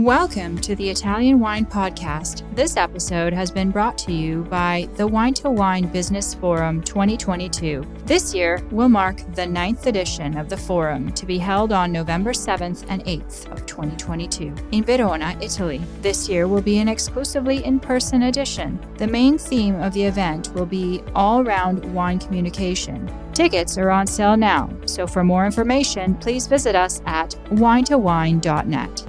Welcome to the Italian Wine Podcast. This episode has been brought to you by the Wine to Wine Business Forum 2022. This year will mark the 9th edition of the forum to be held on November 7th and 8th of 2022 in Verona, Italy. This year will be an exclusively in-person edition. The main theme of the event will be all-round wine communication. Tickets are on sale now, so for more information, please visit us at winetowine.net.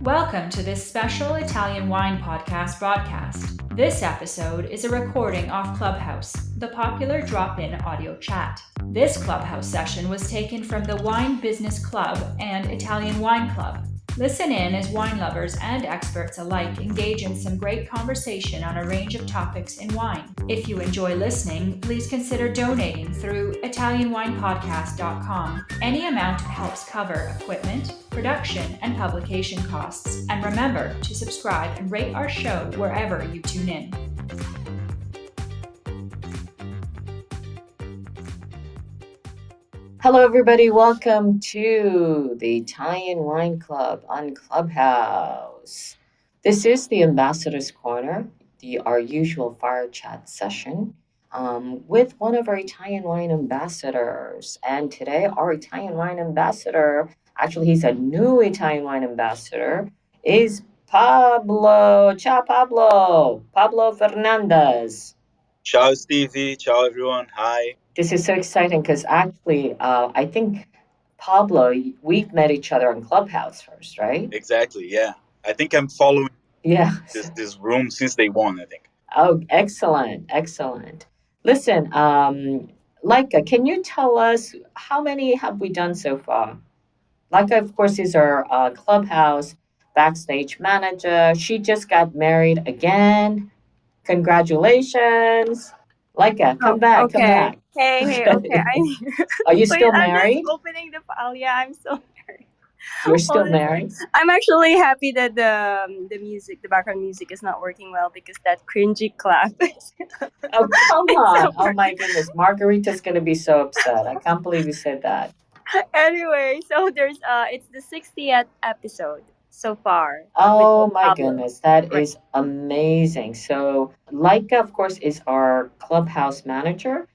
Welcome to this special Italian Wine Podcast broadcast. This episode is a recording off Clubhouse, the popular drop-in audio chat. This Clubhouse session was taken from the Wine Business Club and Italian Wine Club. Listen in as wine lovers and experts alike engage in some great conversation on a range of topics in wine. If you enjoy listening, please consider donating through ItalianWinepodcast.com. Any amount helps cover equipment, production, and publication costs. And remember to subscribe and rate our show wherever you tune in. Hello, everybody. Welcome to the Italian Wine Club on Clubhouse. This is the Ambassador's Corner, our usual fire chat session with one of our Italian wine ambassadors. And today, our Italian wine ambassador, actually, he's a new Italian wine ambassador, is Pablo. Ciao, Pablo. Pablo Fernandez. Ciao, Stevie. Ciao, everyone. Hi. This is so exciting because actually, I think, Pablo, we've met each other on Clubhouse first, right? Exactly, yeah. I think I'm following Yes. this room since day one, I think. Oh, excellent. Listen, Laika, can you tell us how many have we done so far? Laika, of course, is our Clubhouse backstage manager. She just got married again. Congratulations. Laika, come back. Hey, okay. Are you still I'm married? just opening the file. Yeah, I'm still married. You're still married? I'm actually happy that the background music is not working well because that cringy clap. Oh, come on. Oh, my goodness. Margarita's going to be so upset. I can't believe you said that. Anyway, so there's it's the 60th episode so far. Oh, my goodness. That is amazing. So, Laika, of course, is our Clubhouse manager.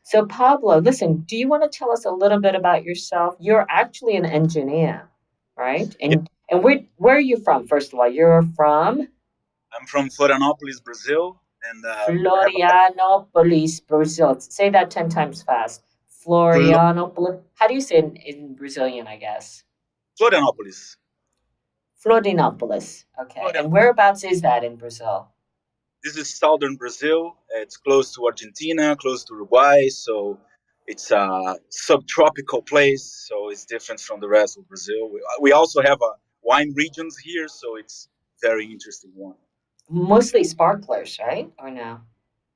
So, Pablo, listen, do you want to tell us a little bit about yourself? You're actually an engineer, right? And where are you from, first of all? You're from? I'm from Florianopolis, Brazil. And Florianopolis, Brazil. Say that 10 times fast. Florianopolis. How do you say it in Brazilian, I guess? Florianopolis. Florianopolis. Okay. And whereabouts is that in Brazil? This is southern Brazil. It's close to Argentina, close to Uruguay. So it's a subtropical place. So it's different from the rest of Brazil. We also have wine regions here. So it's very interesting one. Mostly sparklers, right? Or no?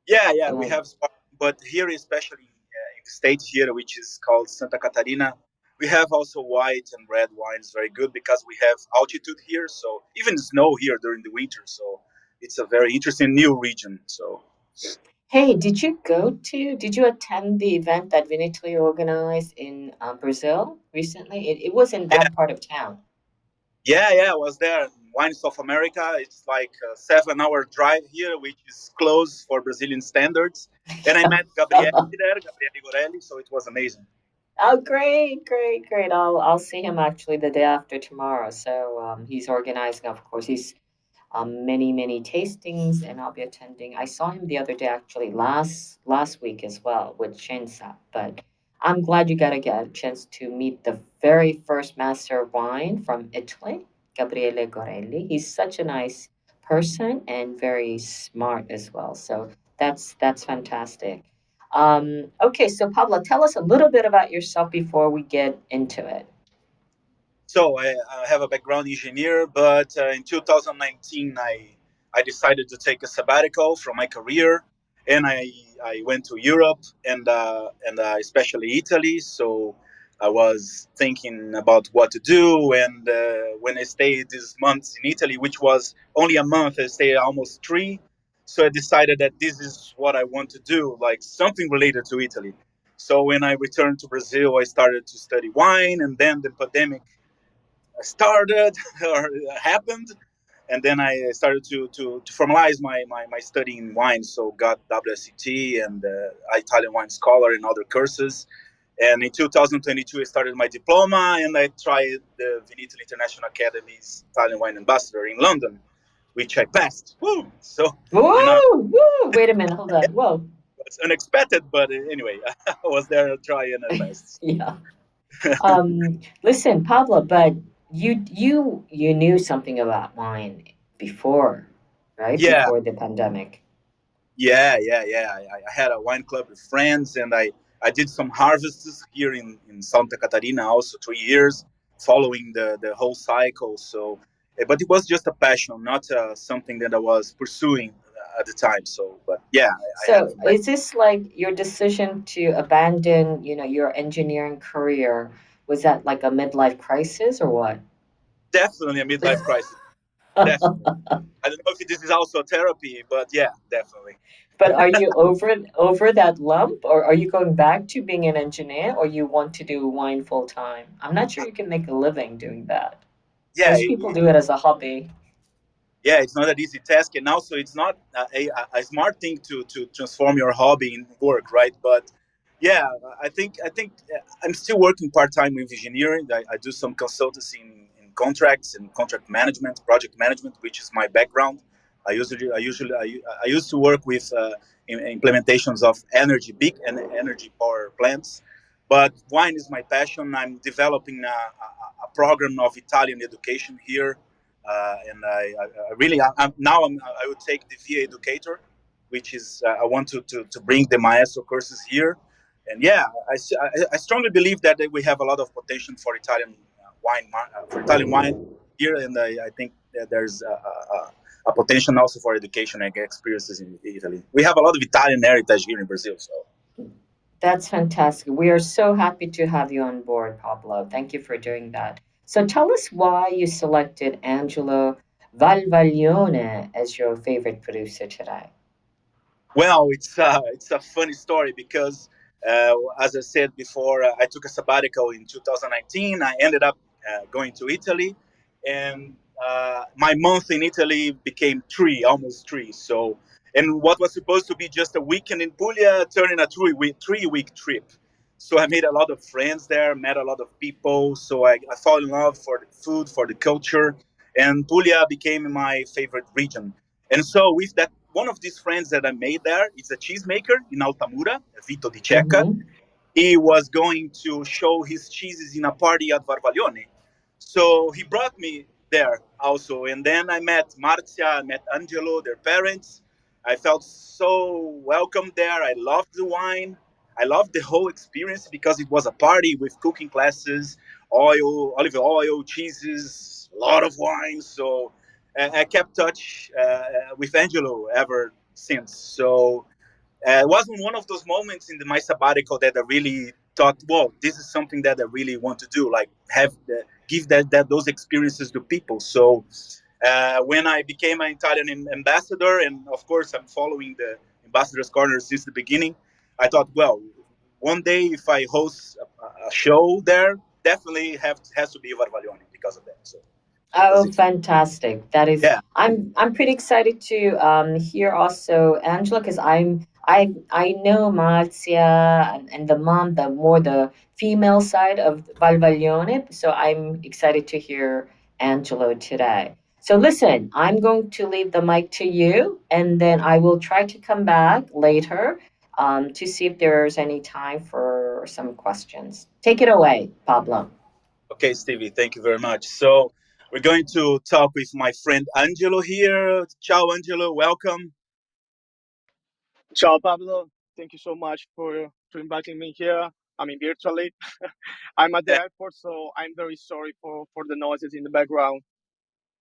Yeah. We have sparklers. But here, especially in the States here, which is called Santa Catarina, we have also white and red wines very good because we have altitude here. So even snow here during the winter. So it's a very interesting new region. So, hey, did you attend the event that Vinitaly organized in Brazil recently? It was in that part of town. Yeah, I was there. Wine South America. It's like a 7-hour drive here, which is close for Brazilian standards. And I met Gabriele Gorelli, so it was amazing. Oh, great. I'll see him actually the day after tomorrow. So he's organizing, of course. He's many tastings, and I'll be attending. I saw him the other day, actually last week as well with Shensa. But I'm glad you got to get a chance to meet the very first master of wine from Italy, Gabriele Gorelli. He's such a nice person and very smart as well. So that's fantastic. Okay, so Pablo, tell us a little bit about yourself before we get into it. So I have a background engineer, but in 2019 I decided to take a sabbatical from my career, and I went to Europe and especially Italy. So I was thinking about what to do, and when I stayed this month in Italy, which was only a month, I stayed almost three. So I decided that this is what I want to do, like something related to Italy. So when I returned to Brazil, I started to study wine, and then the pandemic started or happened, and then I started to formalize my study in wine. So got WSET and Italian wine scholar and other courses. And in 2022, I started my diploma, and I tried the Veneto International Academy's Italian wine ambassador in London, which I passed. Woo! So, and now Woo! Woo! Wait a minute, hold on. Whoa. it's unexpected, but anyway, I was there to try and I passed. Yeah. Listen, Pablo, but you knew something about wine before, right? Yeah, Before the pandemic. yeah. I had a wine club with friends, and I did some harvests here in Santa Catarina, also 3 years, following the whole cycle. So, but it was just a passion, not something that I was pursuing at the time. So, but yeah, I had So, is this like your decision to abandon, your engineering career? Was that like a midlife crisis or what? definitely a midlife crisis. Definitely. I don't know if this is also therapy, but yeah, definitely. But are you over that lump, or are you going back to being an engineer, or you want to do wine full time? I'm not sure you can make a living doing that. Yeah, Most people do it as a hobby. yeah, it's not an easy task, and also it's not a smart thing to transform your hobby in work, right? But yeah, I think I'm still working part time with engineering. I do some consultancy in contracts and contract management, project management, which is my background. I used to work with implementations of big and energy power plants. But wine is my passion. I'm developing a program of Italian education here, and I really I would take the VA educator, which is I want to bring the Maestro courses here, and yeah, I strongly believe that we have a lot of potential for Italian wine here, and I think that there's a potential also for education and experiences in Italy. We have a lot of Italian heritage here in Brazil, so. That's fantastic. We are so happy to have you on board, Pablo. Thank you for doing that. So tell us why you selected Angelo Valvaglione as your favorite producer today. Well, it's a funny story because, as I said before, I took a sabbatical in 2019. I ended up going to Italy, and my month in Italy became three, almost three. So, and what was supposed to be just a weekend in Puglia turned into a 3 week trip. So I made a lot of friends there, met a lot of people. So I fell in love for the food, for the culture, and Puglia became my favorite region. And so with that, one of these friends that I made there is a cheesemaker in Altamura, Vito Di Cecca. Mm-hmm. He was going to show his cheeses in a party at Varvaglione. So he brought me there also. And then I met Marzia, I met Angelo, their parents. I felt so welcome there. I loved the wine. I loved the whole experience because it was a party with cooking classes, olive oil, cheeses, a lot of wine. So I kept touch with Angelo ever since. So it wasn't one of those moments in my sabbatical that I really thought, "Whoa, this is something that I really want to do." Like give that those experiences to people. So when I became an Italian ambassador, and of course I'm following the ambassador's corner since the beginning, I thought, well, one day if I host a show there, definitely has to be Varvaglione because of that. So that's Oh, it. fantastic! That is, Yeah. I'm pretty excited to hear also Angela, because I know Marzia and the mom, the more the female side of Valvaglione. So I'm excited to hear Angelo today. So listen, I'm going to leave the mic to you, and then I will try to come back later to see if there's any time for some questions. Take it away, Pablo. Okay, Stevie, thank you very much. So we're going to talk with my friend Angelo here. Ciao, Angelo. Welcome. Ciao, Pablo. Thank you so much for inviting me here. I mean, virtually. I'm at the Yeah, airport, so I'm very sorry for the noises in the background.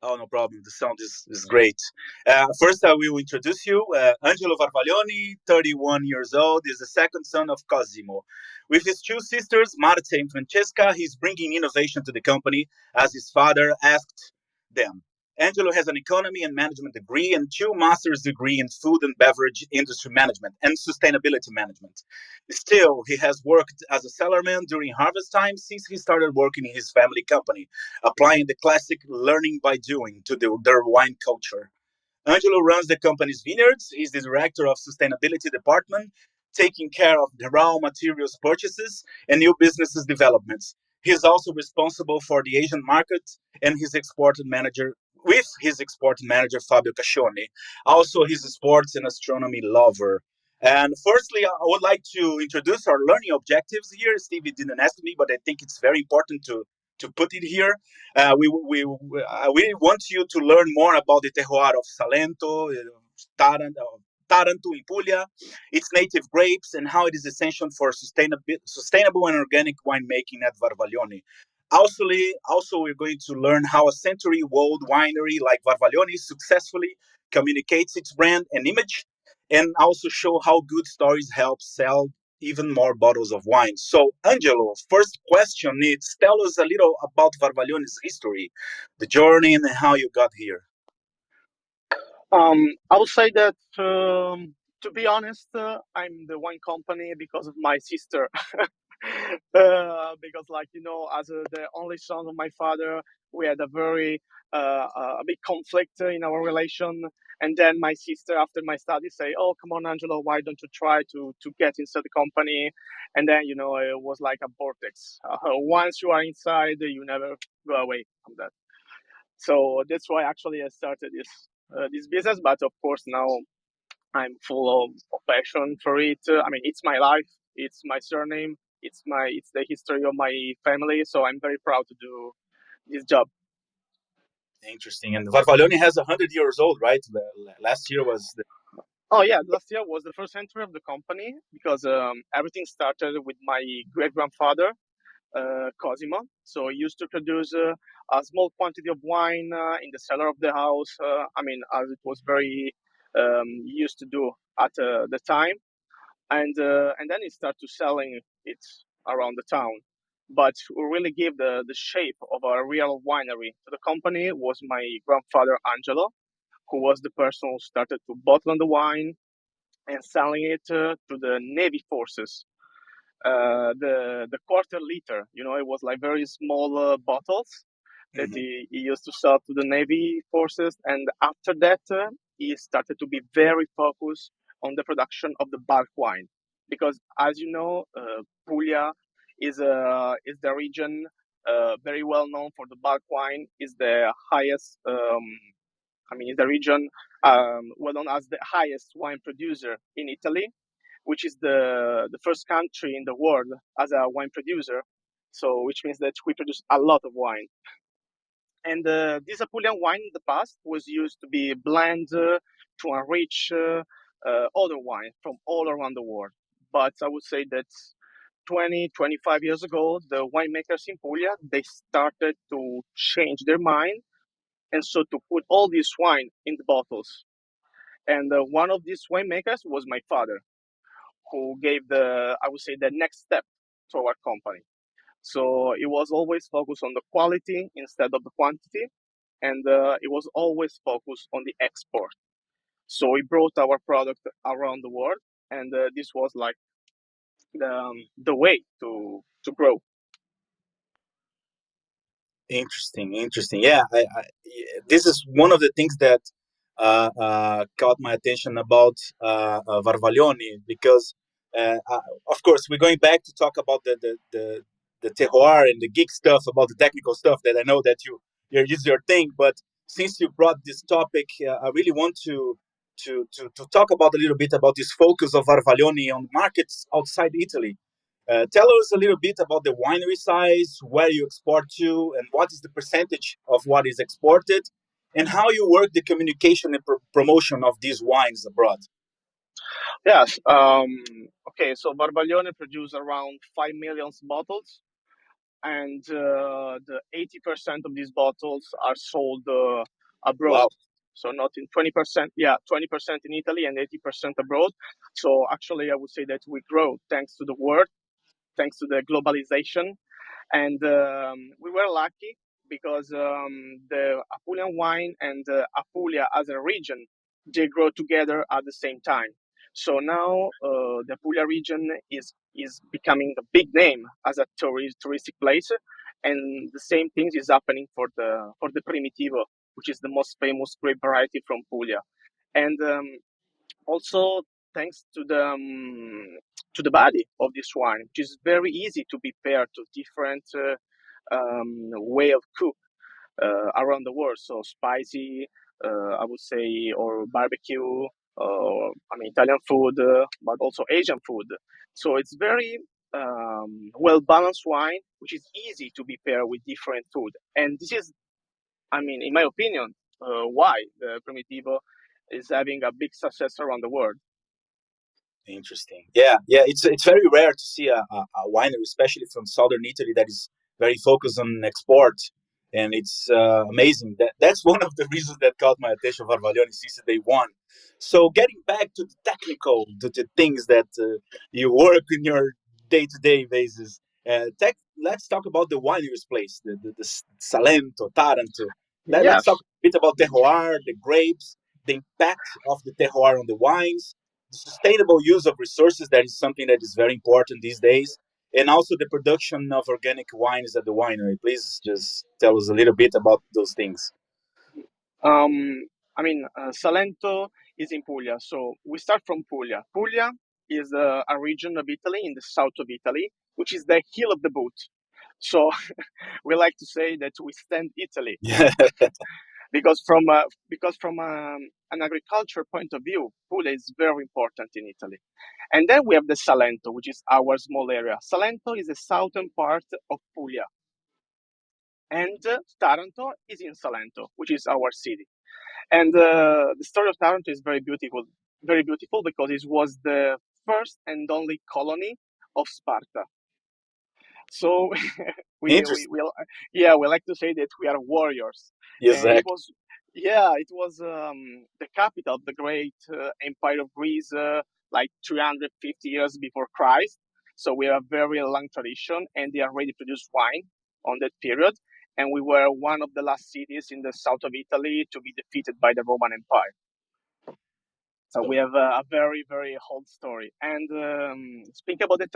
Oh, no problem. The sound is great. First, I will introduce you. Angelo Varvaglione, 31 years old, is the second son of Cosimo. With his two sisters, Marta and Francesca, he's bringing innovation to the company as his father asked them. Angelo has an economy and management degree and two master's degree in food and beverage industry management and sustainability management. Still, he has worked as a cellarman during harvest time since he started working in his family company, applying the classic learning by doing to their wine culture. Angelo runs the company's vineyards. He's the director of sustainability department, taking care of the raw materials purchases and new businesses developments. He is also responsible for the Asian market and his export manager with his export manager Fabio Cascione. Also, he's a sports and astronomy lover. And firstly, I would like to introduce our learning objectives here. Stevie didn't ask me, but I think it's very important to put it here. We want you to learn more about the terroir of Salento, Taranto in Puglia, its native grapes, and how it is essential for sustainable and organic winemaking at Varvaglione. Also, we're going to learn how a century-old winery like Varvaglione successfully communicates its brand and image, and also show how good stories help sell even more bottles of wine. So, Angelo, first question is tell us a little about Varvaglione's history, the journey, and how you got here. I would say that, to be honest, I'm the wine company because of my sister. Because, like, as the only son of my father, we had a big conflict in our relation. And then my sister, after my studies, say, "Oh, come on, Angelo, why don't you try to get inside the company?" And then, it was like a vortex. Once you are inside, you never go away from that. So that's why actually I started this business. But of course now I'm full of passion for it. I mean, it's my life, it's my surname, it's the history of my family. So I'm very proud to do this job. Interesting. And Varvaglione has 100 years old, right? Last year was the... Oh yeah, last year was the first entry of the company because everything started with my great grandfather, Cosimo. So he used to produce a small quantity of wine in the cellar of the house. I mean, as it was very used to do at the time, and then he started selling it around the town. But who really gave the shape of a real winery to the company was my grandfather Angelo, who was the person who started to bottle the wine and selling it to the Navy forces. The quarter liter, it was like very small bottles that he used to sell to the Navy forces. And after that, he started to be very focused on the production of the bulk wine, because as you know, Puglia is the region very well known for the bulk wine. Is the highest. Is the region well known as the highest wine producer in Italy, which is the first country in the world as a wine producer. So, which means that we produce a lot of wine. And this Apulian wine in the past was used to be blended to enrich other wine from all around the world. But I would say that 20, 25 years ago, the winemakers in Puglia, they started to change their mind. And so to put all this wine in the bottles. And one of these winemakers was my father, who gave I would say, the next step to our company. So it was always focused on the quality instead of the quantity, and it was always focused on the export. So we brought our product around the world, and this was like the way to grow. Interesting. Yeah, this is one of the things that caught my attention about Varvaglione because, of course, we're going back to talk about the terroir and the geek stuff, about the technical stuff that I know that is your thing. But since you brought this topic, I really want to talk about a little bit about this focus of Varvaglione on markets outside Italy. Tell us a little bit about the winery size, where you export to, and what is the percentage of what is exported, and how you work the communication and promotion of these wines abroad. Yes. Okay. So Barbaglione produced around 5 million bottles. and the 80% of these bottles are sold abroad. Wow. So not in 20%, yeah, 20% in Italy and 80% abroad. So actually, I would say that we grow thanks to the world, thanks to the globalization, and we were lucky because the Apulian wine and Apulia as a region, they grow together at the same time. So now the Apulia region is becoming a big name as a touristic place, and the same thing is happening for the Primitivo, which is the most famous grape variety from Puglia, and also thanks to the body of this wine, which is very easy to be paired to different way of cook around the world. So spicy, I would say, or barbecue, or Italian food, but also Asian food. So it's very well balanced wine, which is easy to be paired with different food. And this is, in my opinion, why the Primitivo is having a big success around the world. Interesting. Yeah. It's very rare to see a winery, especially from southern Italy, that is very focused on export, and it's amazing. That's one of the reasons that caught my attention, Varvaglione, since day one. So, getting back to the technical, the things that you work in your day-to-day basis. Let's talk about the winery's place, the Salento, Taranto. Let's talk Yes. a bit about terroir, the grapes, the impact of the terroir on the wines, the sustainable use of resources, that is something that is very important these days, and also the production of organic wines at the winery. Please just tell us a little bit about those things. Salento is in Puglia, so we start from Puglia. Puglia is a region of Italy in the south of Italy, which is the heel of the boot. So we like to say that we stand Italy Yeah. because from an agriculture point of view, Puglia is very important in Italy. And then we have the Salento, which is our small area. Salento is the southern part of Puglia, and Taranto is in Salento, which is our city. And the story of Taranto is very beautiful because it was the first and only colony of Sparta. So Interesting. we like to say that we are warriors, and Exactly. it was the capital of the great empire of Greece, like 350 years before Christ. So we have a very long tradition, and they already produced wine on that period. And we were one of the last cities in the south of Italy to be defeated by the Roman Empire. So we have a very, very old story. And speaking about the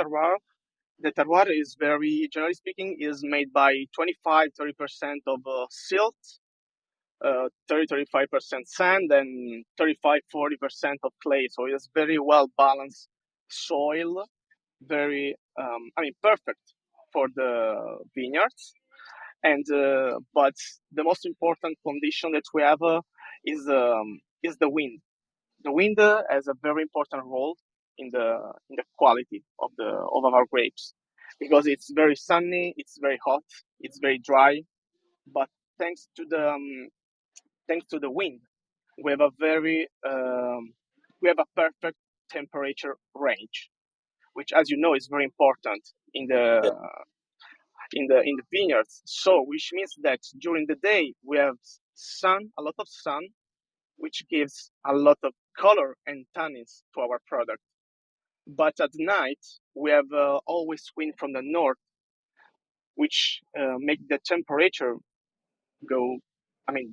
terroir is very, generally speaking, is made by 25-30% of silt, 30-35% sand, and 35-40% of clay. So it's very well balanced soil, very, perfect for the vineyards. And but the most important condition that we have is the wind. The wind has a very important role in the quality of our grapes because it's very sunny, it's very hot, it's very dry. But thanks to the wind, we have a very we have a perfect temperature range, which, as you know, is very important in the Yeah. in the vineyards. So, which means that during the day we have a lot of sun, which gives a lot of color and tannins to our product. But at night, we have always wind from the north, which make the temperature go,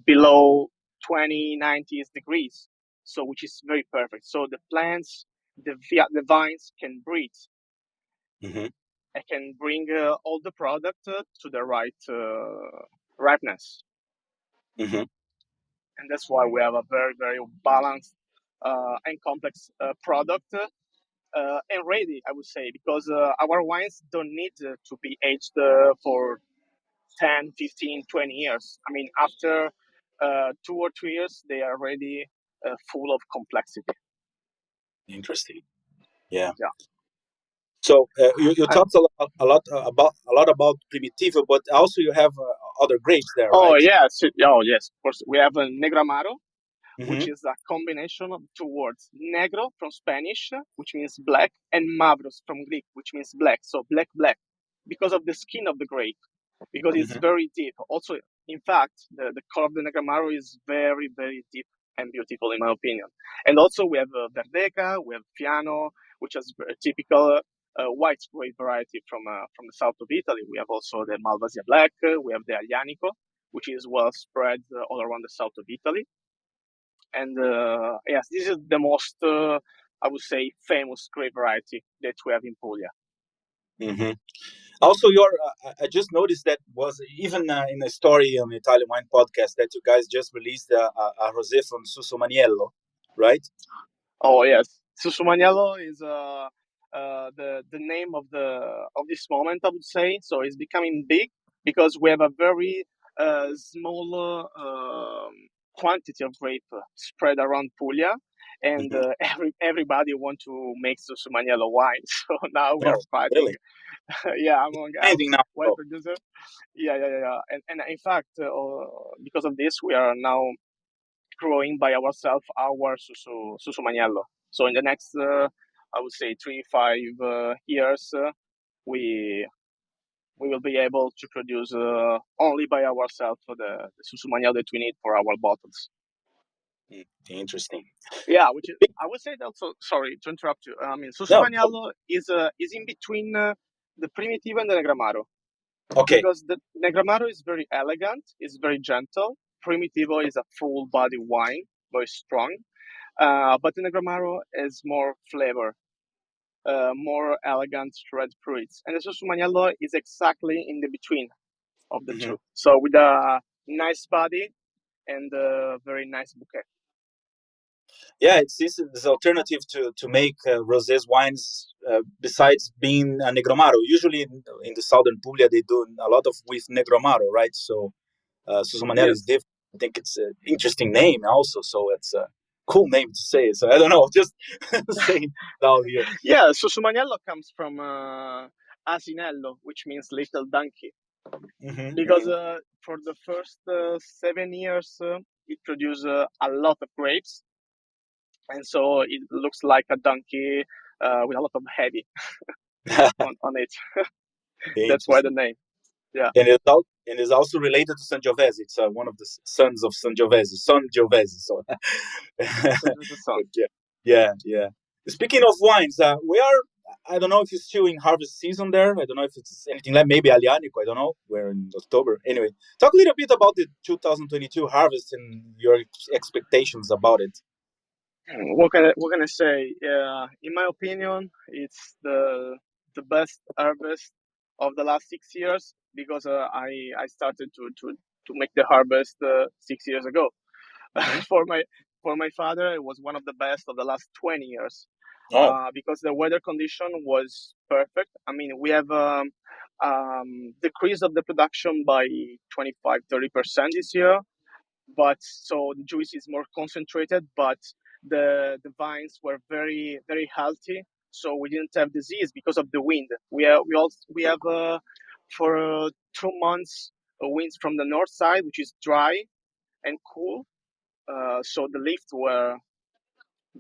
below 20-90 degrees. So, which is very perfect. So the plants, the vines can breathe Hmm. and can bring all the product to the right ripeness. Hmm. And that's why we have a very, very balanced and complex product. And ready, I would say, because our wines don't need to be aged for 10, 15, 20 years. After 2 or 3 years, they are already full of complexity. Interesting. Yeah. Yeah. So you And, talked a lot about Primitivo, but also you have other grapes there, oh, right? yes. Oh, yes. Of course. We have a Negramaro, which Hmm. is a combination of two words. Negro from Spanish, which means black, and Mavros from Greek, which means black. So black, black. because of the skin of the grape, because it's very deep. Also, in fact, the color of the Negramaro is very, very deep and beautiful, in my opinion. And also, we have Verdeca, we have Fiano, which is a typical white grape variety from the south of Italy. We have also the Malvasia Black, we have the Aglianico, which is well spread all around the south of Italy. And yes, this is the most, I would say, famous grape variety that we have in Puglia. Mm-hmm. Also, I just noticed that was even in a story on the Italian Wine Podcast that you guys just released a rosé from Susumaniello, right? Oh yes, Susumaniello is the name of this moment, I would say. So it's becoming big because we have a very small quantity of grape spread around Puglia, and everybody want to make Susumaniello wine. So now we are Oh, fighting, really? yeah, among Ending now. wine producer. Yeah. And in fact, because of this, we are now growing by ourselves our Susumaniello. So in the next, I would say 3-5 years, we will be able to produce only by ourselves the Susumaniello that we need for our bottles. Interesting. Yeah, which is, I would say that also. Sorry to interrupt you. I mean, Susumaniello is in between the Primitivo and the Negramaro. Okay. Because the Negramaro is very elegant, it's very gentle. Primitivo is a full body wine, very strong. But the Negramaro is more flavor, more elegant red fruits. And the Susumaniello is exactly in the between of the two. So with a nice body and a very nice bouquet. Yeah, it's this alternative to make rosés wines besides being a Negromaro. Usually in the southern Puglia, they do a lot of with Negromaro, right? So Susumaniello is different. I think it's an interesting name also. So it's a cool name to say. So I don't know, just saying down here. Yeah, Susumaniello comes from Asinello, which means little donkey. Because for the first 7 years, it produced a lot of grapes. And so it looks like a donkey with a lot of heavy on it. That's why the name. Yeah. And it's also related to Sangiovese. It's one of the sons of Sangiovese, Sangiovese. So, yeah. Speaking of wines, we are. I don't know if it's still in harvest season there. I don't know if it's anything like maybe Aglianico. I don't know. We're in October. Anyway, talk a little bit about the 2022 harvest and your expectations about it. What can I say? In my opinion, it's the best harvest of the last 6 years because I started to make the harvest 6 years ago. for my father, it was one of the best of the last 20 years. Because the weather condition was perfect. I mean, we have decrease of the production by 25-30% this year, but so the juice is more concentrated, but the vines were very, very healthy, so we didn't have disease because of the wind. We have for 2 months winds from the north side, which is dry and cool, so the leaves were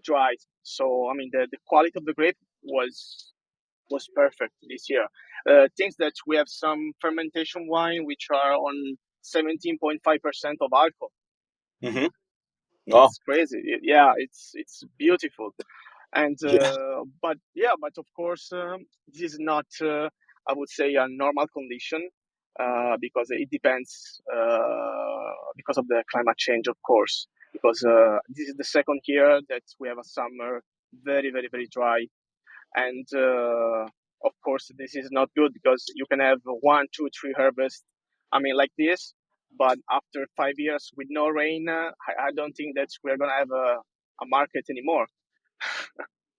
dry. So I mean, the quality of the grape was perfect this year. Things that we have some fermentation wine which are on 17.5% of alcohol. It's crazy. Yeah, it's beautiful. And but of course, this is not I would say a normal condition because it depends because of the climate change, of course. Because this is the second year that we have a summer very, very, very dry, and of course this is not good because you can have 1, 2, 3 harvests. I mean, like this, but after 5 years with no rain, I don't think that we're gonna have a market anymore.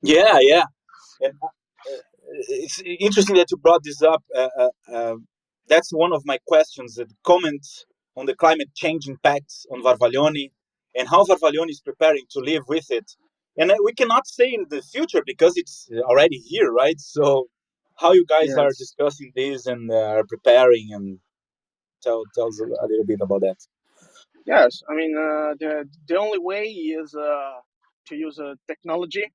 Yeah. And it's interesting that you brought this up. That's one of my questions. The comment on the climate change impacts on Varvaglione and how Varvaglione is preparing to live with it. And we cannot say in the future because it's already here, right? So, how you guys are discussing this and are preparing, and tell us a little bit about that. Yes, I mean the only way is to use technology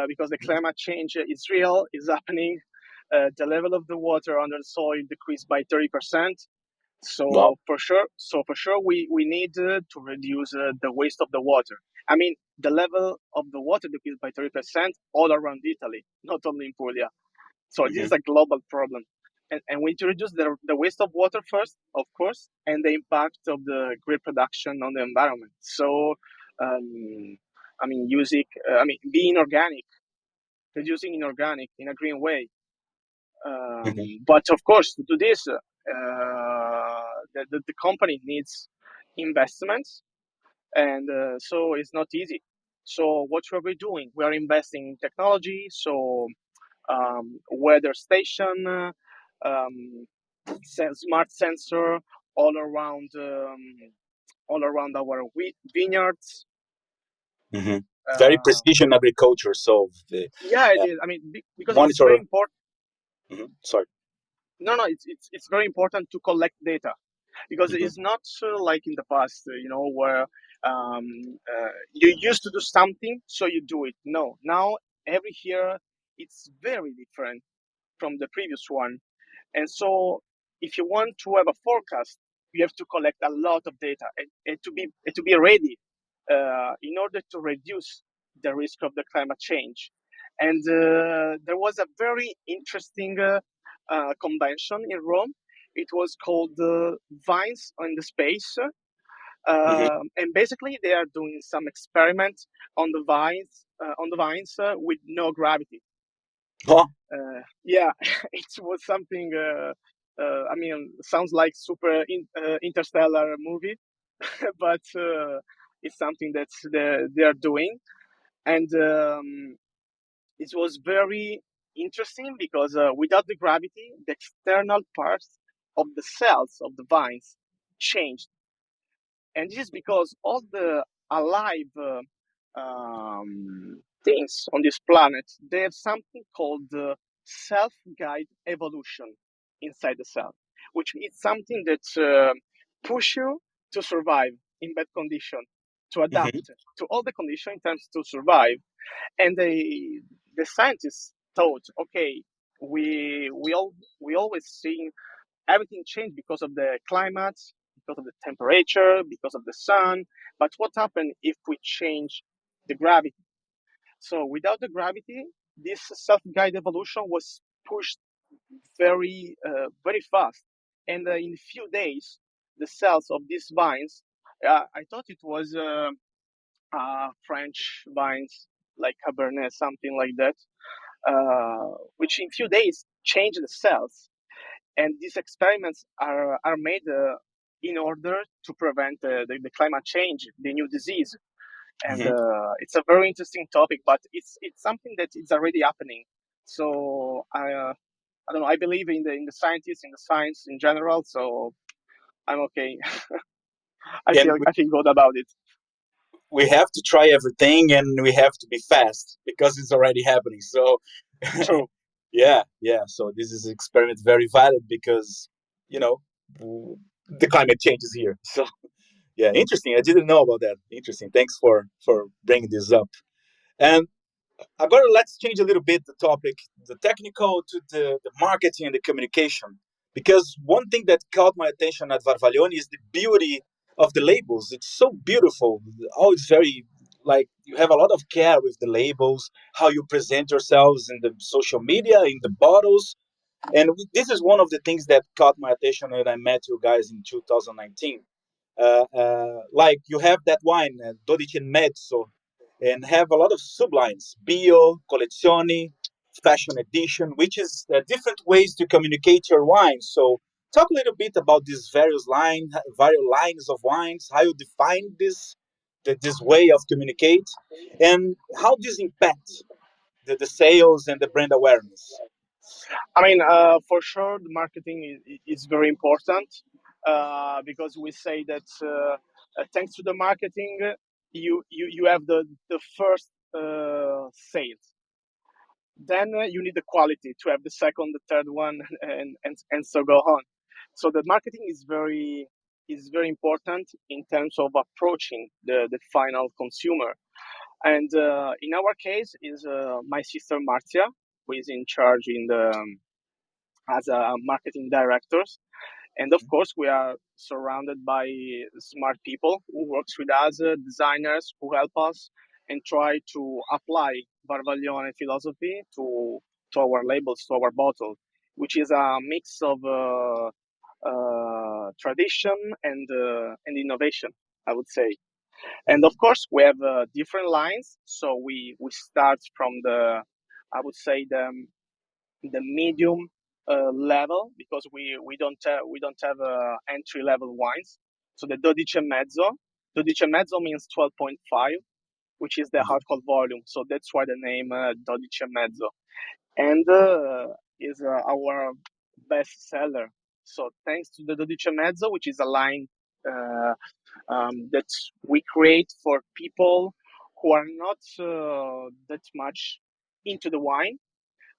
because the climate change is real, is happening. the level of the water under the soil decreased by 30%. Wow. For sure, we need to reduce the waste of the water. I mean, the level of the water decreased by 30% all around Italy, not only in Puglia. So this is Hmm. a global problem. And we need to reduce the waste of water first, of course, and the impact of the grape production on the environment. So, I mean, being organic, reducing inorganic in a green way. Hmm. But of course, to do this, the company needs investments, and so it's not easy. So what are we doing? We are investing in technology, so weather station, smart sensor all around our vineyards. Hmm. Very Uh, precision agriculture. So the yeah, it uh, is. I mean, because it's very monitor. important. Sorry. No, it's very important to collect data because Hmm. it's not like in the past, where you used to do something, so you do it. No, now every year it's very different from the previous one. And so, if you want to have a forecast, you have to collect a lot of data and to be ready in order to reduce the risk of the climate change. And there was a very interesting convention in Rome. It was called Vines on the Space. Hmm. And basically, they are doing some experiments on the vines with no gravity. Oh. Yeah, it was something. I mean, sounds like super interstellar movie, but it's something that they are doing, and it was very interesting because without the gravity, the external parts of the cells of the vines changed, and this is because all the alive things on this planet, they have something called self-guide evolution inside the cell, which is something that push you to survive in bad condition, to adapt Hmm. to all the condition in terms to survive. And the scientists thought, okay, we always see everything changed because of the climate, because of the temperature, because of the sun. But what happened if we change the gravity? So without the gravity, this self-guided evolution was pushed very fast. And in a few days, the cells of these vines, I thought it was French vines like Cabernet, something like that, which in few days changed the cells. And these experiments are made in order to prevent the climate change, the new disease. And Hmm. it's a very interesting topic, but it's something that is already happening. So I don't know. I believe in the scientists, in the science in general. So I'm okay. I And feel I feel good about it. we have to try everything, and we have to be fast because it's already happening. So True. yeah. So this is experiment very valid because you know the climate change is here. So yeah, interesting. I didn't know about that. Interesting. Thanks for bringing this up. And let's change a little bit the topic, the technical to the marketing and the communication. Because one thing that caught my attention at Varvaglione is the beauty of the labels. It's so beautiful. Oh, it's very like you have a lot of care with the labels, how you present yourselves in the social media, in the bottles. And this is one of the things that caught my attention when I met you guys in 2019. Like you have that wine, Dodici Mezzo, and have a lot of sublines, bio, collezioni, fashion edition, which is different ways to communicate your wine. So talk a little bit about these various lines of wines, how you define this way of communicate, and how this impact the sales and the brand awareness. I mean, for sure, the marketing is very important because we say that thanks to the marketing, you have the first sales. Then you need the quality to have the second, the third one, and so go on. So the marketing is very important in terms of approaching the final consumer. And in our case, is my sister Marcia, who is in charge in the as a marketing directors. And of course, we are surrounded by smart people who works with us, designers who help us and try to apply Varvaglione philosophy to our labels, to our bottle, which is a mix of tradition and innovation, I would say. And of course, we have different lines. So we start from I would say the medium level, because we don't have entry level wines. So the dodici e mezzo means 12.5, which is the alcohol volume. So that's why the name dodici e mezzo, and is our best seller. So thanks to the dodici e mezzo, which is a line that we create for people who are not that much into the wine,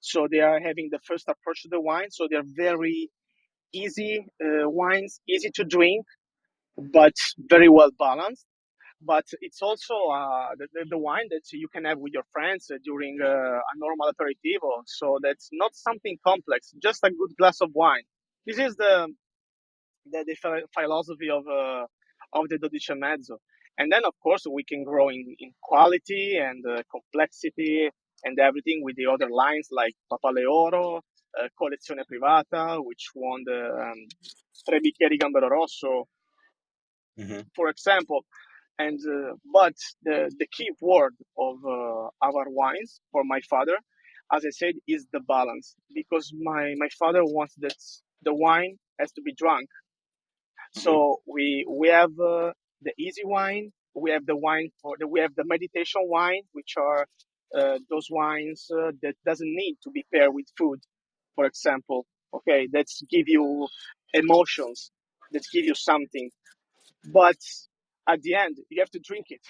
so they are having the first approach to the wine. So they're very easy wines, easy to drink, but very well balanced. But it's also the wine that you can have with your friends during a normal aperitivo. So that's not something complex, just a good glass of wine. This is the philosophy of the dodici e mezzo. And then, of course, we can grow in quality and complexity and everything with the other lines like Papale Oro, Collezione Privata, which won the Tre Bicchieri Gambero Rosso, for example. And but the key word of our wines for my father, as I said, is the balance, because my father wants that the wine has to be drunk. So we have the easy wine. We have the we have the meditation wine, which are those wines that doesn't need to be paired with food, for example. Okay, that give you emotions, that give you something, but at the end you have to drink it.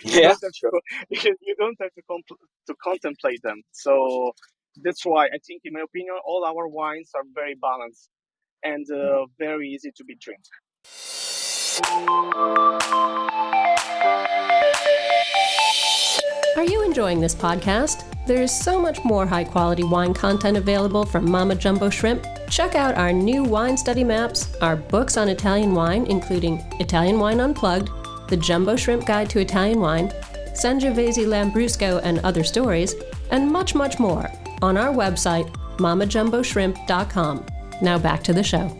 You Yeah, don't have sure. you don't have to contemplate them. So that's why I think, in my opinion, all our wines are very balanced and very easy to be drink. Are you enjoying this podcast? There is so much more high-quality wine content available from Mama Jumbo Shrimp. Check out our new wine study maps, our books on Italian wine, including Italian Wine Unplugged, The Jumbo Shrimp Guide to Italian Wine, Sangiovese Lambrusco and Other Stories, and much, much more on our website, mamajumboshrimp.com. Now back to the show.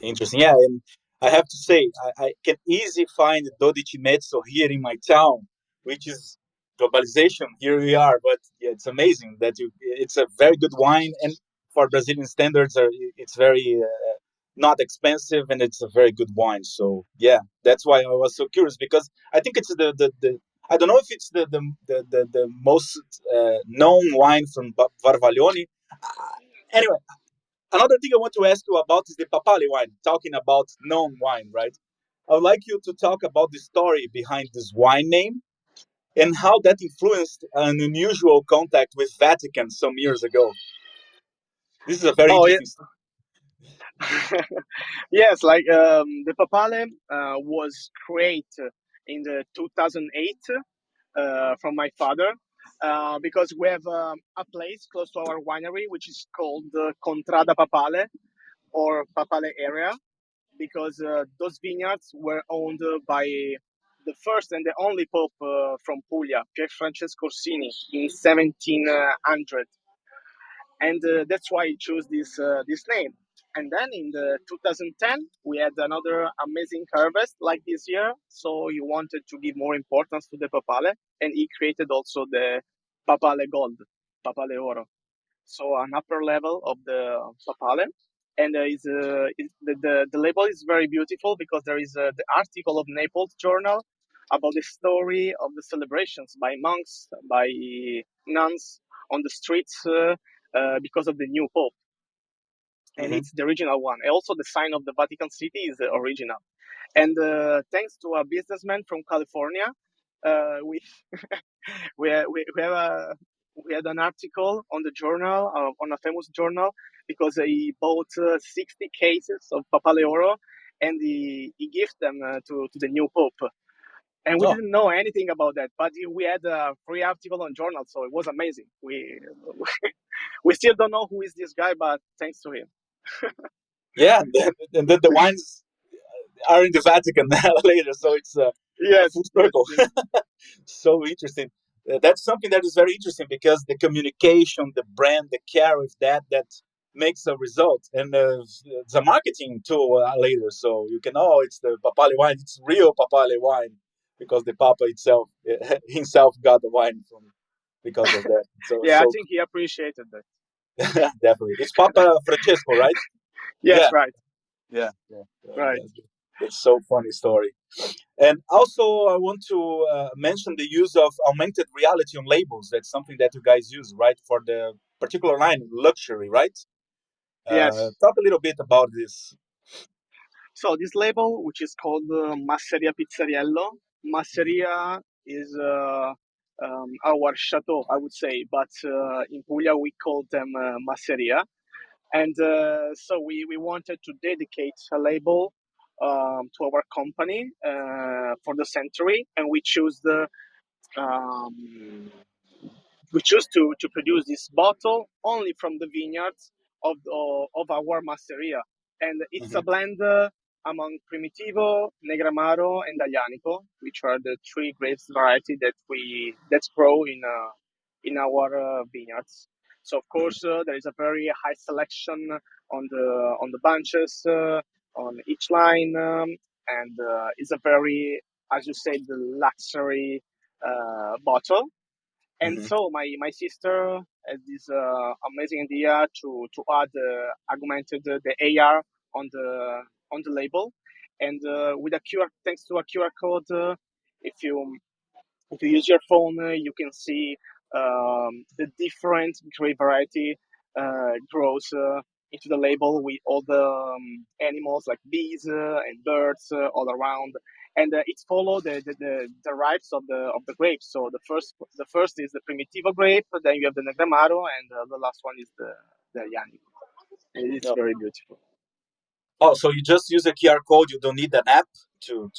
Interesting. Yeah, and I have to say, I can easily find Dodici Mezzo here in my town, which is globalization. Here we are, but yeah, it's amazing that it's a very good wine, and for Brazilian standards, it's very not expensive, and it's a very good wine. So yeah, that's why I was so curious, because I think it's the I don't know if it's the most known wine from Varvaglione. Anyway, another thing I want to ask you about is the Papale wine. Talking about known wine, right? I would like you to talk about the story behind this wine name and how that influenced an unusual contact with Vatican some years ago. This is a very Oh yeah. interesting story. Yes, like the Papale was created in the 2008 from my father, because we have a place close to our winery which is called Contrada Papale, or Papale area, because those vineyards were owned by the first and the only pope from Puglia, Pier Francesco Orsini, in 1700, and that's why he chose this name. And then in the 2010, we had another amazing harvest like this year, so he wanted to give more importance to the Papale, and he created also the Papale Gold, Papale Oro, so an upper level of the Papale. And the label is very beautiful, because there is the article of Naples Journal about the story of the celebrations by monks, by nuns on the streets, because of the new pope. And Mhm. it's the original one. And also, the sign of the Vatican City is the original. And thanks to a businessman from California, we we have we had an article on the journal, on a famous journal, because he bought 60 cases of Papale Oro, and he gave them to the new pope. and we didn't know anything about that. But we had a free article on journal, so it was amazing. We we still don't know who is this guy, but thanks to him. Yeah, and then the wines are in the Vatican later, so it's a full circle. Yes. So interesting. That's something that is very interesting because the communication, the brand, the care with that makes a result, and it's a marketing tool later. So you can it's the Papale wine. It's real Papale wine because the Papa itself himself got the wine from because of that. So Yeah, I think he appreciated that. definitely, it's Papa Francesco, right? Yes, Yeah, right. yeah. Right. That's so funny story. And also, I want to mention the use of augmented reality on labels. That's something that you guys use, right, for the particular line, luxury, right? Yes. Talk a little bit about this. So this label, which is called Masseria Pizzariello, Masseria is our chateau, I would say, but in Puglia we call them Masseria. And so we wanted to dedicate a label to our company for the century, and um, we choose to produce this bottle only from the vineyards of our masseria, and it's a Hmm. blend among Primitivo, Negramaro, and Aglianico, which are the three grapes variety that grow in our vineyards. So of course there is a very high selection on the bunches on each line, and it's a very, as you said, the luxury bottle. And Hmm. so my sister has this amazing idea to add augmented the AR on the label, and with a QR, thanks to a QR code, if you if you use your phone, you can see the different grape variety grows into the label with all the animals like bees and birds all around, and it's follow the ripes of the grapes. So the first is the Primitivo grape, then you have the Negramaro, and the last one is the Yanni. And it's No. very beautiful. Oh, so you just use a QR code. You don't need an app to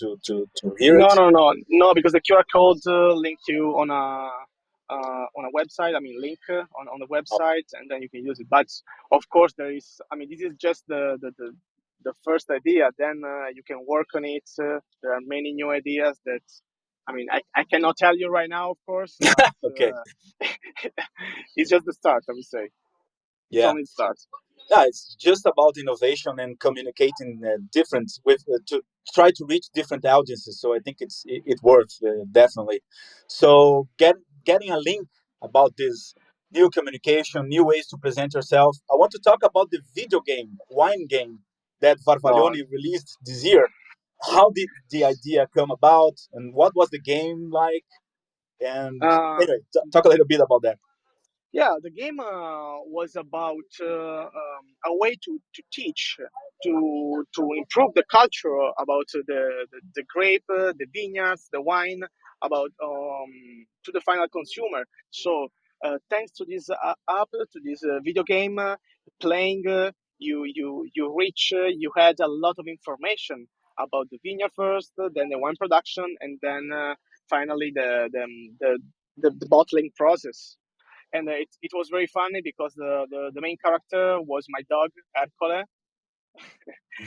hear No, it. no, no, no, because the QR code link you on a website. I mean, link on the Oh, website, and then you can use it. But of course, there is. I mean, this is just the first idea. Then you can work on it. There are many new ideas that. I mean, I cannot tell you right now, of course, but okay. it's just the start. I would say it's Yeah. only the start. Yeah, it's just about innovation and communicating different with to try to reach different audiences. So I think it works definitely. So getting a link about this new communication, new ways to present yourself. I want to talk about the video game, wine game that Uh, Varvaglione released this year. How did the idea come about, and what was the game like? And uh, anyway, talk a little bit about that. Yeah, the game was about a way to teach, to improve the culture about the grape, the vineyards, the wine, about to the final consumer. So thanks to this app, to this video game, playing, you had a lot of information about the vineyard first, then the wine production, and then finally the bottling process. And it was very funny because the main character was my dog Ercole,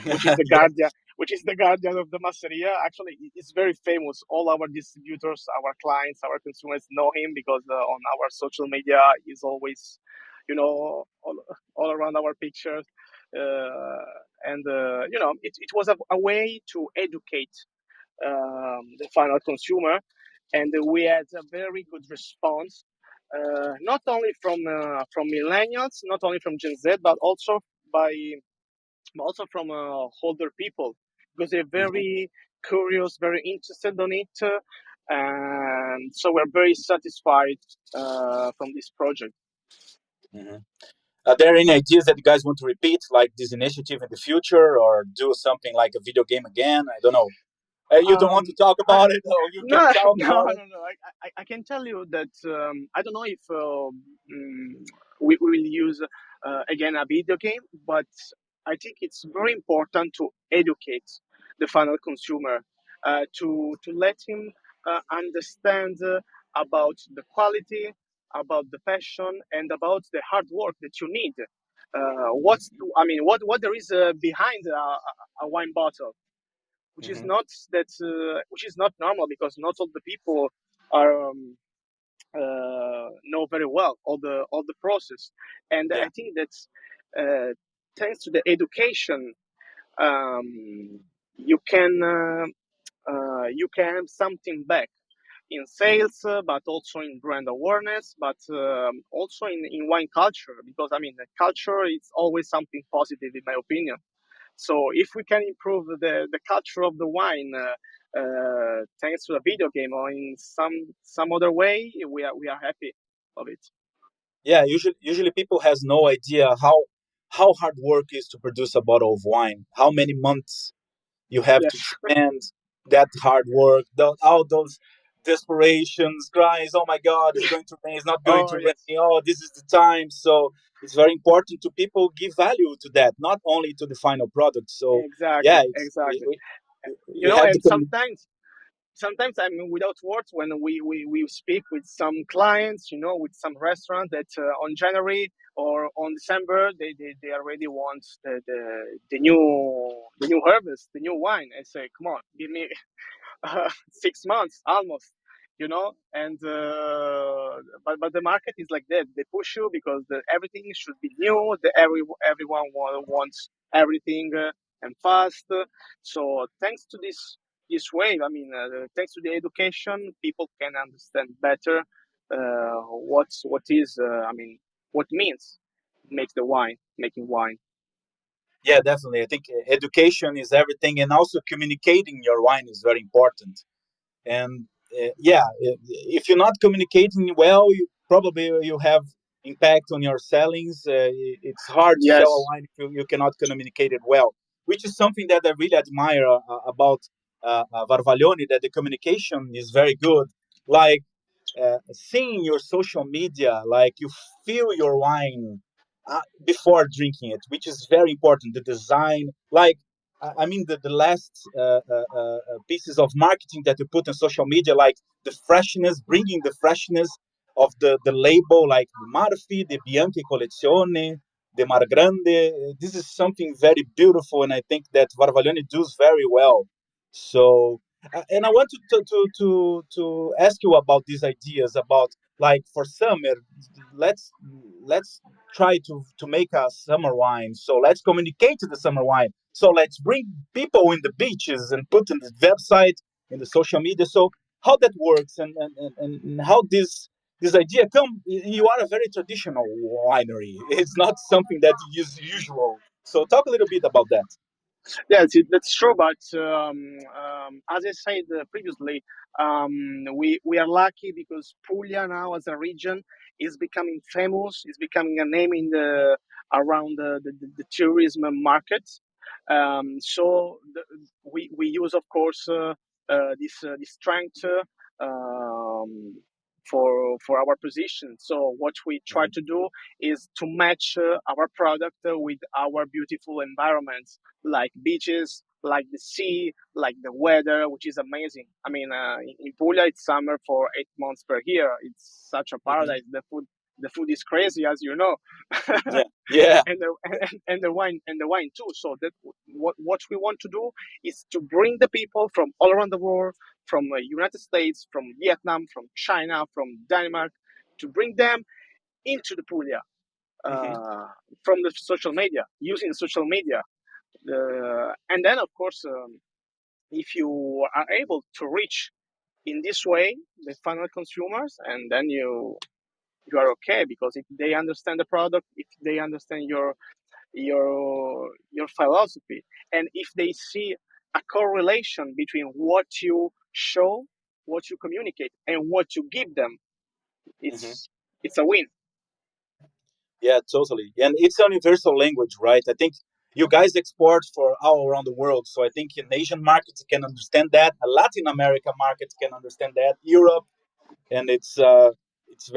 which is the Yeah. guardian, which is the guardian of the masseria. Actually, it's very famous. All our distributors, our clients, our consumers know him because on our social media he's always, all around our pictures. And it was a way to educate the final consumer, and we had a very good response, not only from millennials, not only from Gen Z, but by also from older people, because they're Mhm, very curious, very interested on it, and so we're very satisfied from this project. mhm. Are there any ideas that you guys want to repeat, like this initiative in the future, or do something like a video game again? I don't know. You don't want to talk I, about it, or you can no, talk no, about no, it? no. I can tell you that I don't know if we will use again a video game, but I think it's very important to educate the final consumer, to let him. understand about the quality, about the passion, and about the hard work that you need. What there is behind a wine bottle, which is Hmm. not which is not normal, because not all the people are know very well all the process. And Yeah. I think that thanks to the education, um, you can you can have something back in sales, but also in brand awareness, but also in wine culture, because I mean, the culture is always something positive, in my opinion. So if we can improve the culture of the wine, thanks to a video game or in some other way, we are happy of it. Yeah, usually people has no idea how hard work is to produce a bottle of wine. How many months you have to Yes. spend that hard work, all those desperations, cries. Oh my God, it's going to rain. It's not going Oh to rain. yes, Oh, this is the time. So it's very important to people give value to that, not only to the final product. So exactly, yeah, exactly. we have the And sometimes I mean, without words, when we speak with some clients, with some restaurant, that on January or on December, they already want the new harvest, the new wine. I say, come on, give me 6 months almost, and but the market is like that. They push you because everything should be new. Everyone wants everything and fast. So thanks to this wave, I mean, thanks to the education, people can understand better what is I mean, what means making wine. yeah, definitely. I think education is everything, and also communicating your wine is very important. And yeah, if you're not communicating well, probably you have impact on your sellings. It's hard to sell a Yes. wine if you cannot communicate it well, which is something that I really admire about Varvaglione, that the communication is very good. Like seeing your social media, like you feel your wine before drinking it, which is very important. The design, like I mean, the last pieces of marketing that you put on social media, like the freshness, bringing the freshness of the label, like Marfi, the Bianchi Collezione, the Mar Grande. This is something very beautiful, and I think that Varvaglione does very well. So and I want to ask you about these ideas about, like, for summer. Let's try to make a summer wine. So let's communicate to the summer wine. So let's bring people in the beaches and put in the website, in the social media. So how that works, and how this idea come. You are a very traditional winery. It's not something that is usual. So talk a little bit about that. Yes, that's true. But as I said previously, we are lucky because Puglia now as a region is becoming famous. Is becoming a name in the around the tourism market. We use, of course, this strength for our position. So what we try to do is to match our product with our beautiful environments, like beaches, like the sea, like the weather, which is amazing. I mean, in Puglia, it's summer for 8 months per year. It's such a Hmm. paradise. The food is crazy, as you know, Yeah, yeah. and the wine too. So that what we want to do is to bring the people from all around the world, from United States, from Vietnam, from China, from Denmark, to bring them into the Puglia Hmm. uh, from the social media, using social media. And then, of course, if you are able to reach in this way the final consumers, and then you are okay, because if they understand the product, if they understand your philosophy, and if they see a correlation between what you show, what you communicate, and what you give them, Hmm. it's a win. Yeah, totally. And it's a universal language, right? I think you guys export for all around the world. So I think in Asian markets can understand that. A Latin America market can understand that. Europe, and it's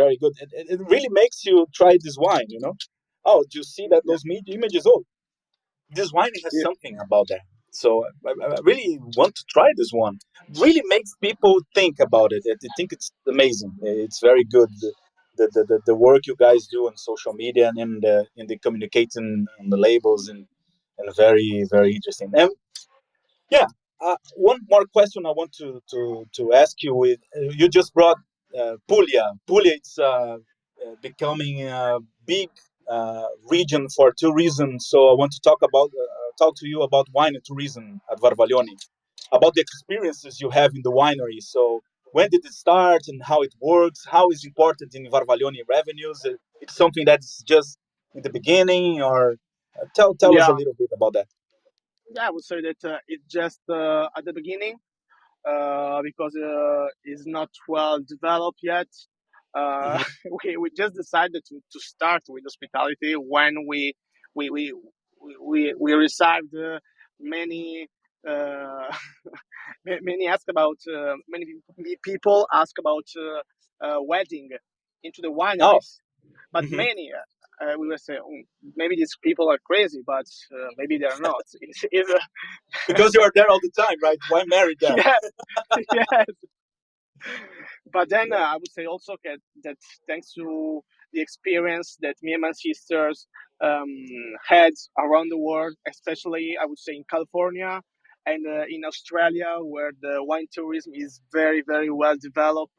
very good. It really makes you try this wine, you know? Oh, do you see that Yeah, those images? Oh, this wine has yeah, something about that. So I really want to try this one. Really makes people think about it. I think it's amazing. It's very good. The work you guys do on social media and in the communicating on the labels and very interesting. And yeah, one more question I want to ask you. With you just brought Puglia. Puglia, it's becoming a big region for tourism. So I want to talk to you about wine and tourism at Varvaglione, about the experiences you have in the winery. So when did it start and how it works? How is important in Varvaglione revenues? It's something that's just in the beginning, or tell us a Yeah, little bit about that. yeah, I would say that it's just at the beginning because it's not well developed yet. Uh, Hmm. we just decided to start with hospitality when we we we received many uh, many ask about many people ask about wedding into the Oh. wineries, but Hmm. many we were saying, maybe these people are crazy, but maybe they're not. It's Because you are there all the time, right? Why marry there? yeah, yeah. But then Yeah. I would say also that thanks to the experience that me and my sisters had around the world, especially I would say in California and in Australia, where the wine tourism is very well developed,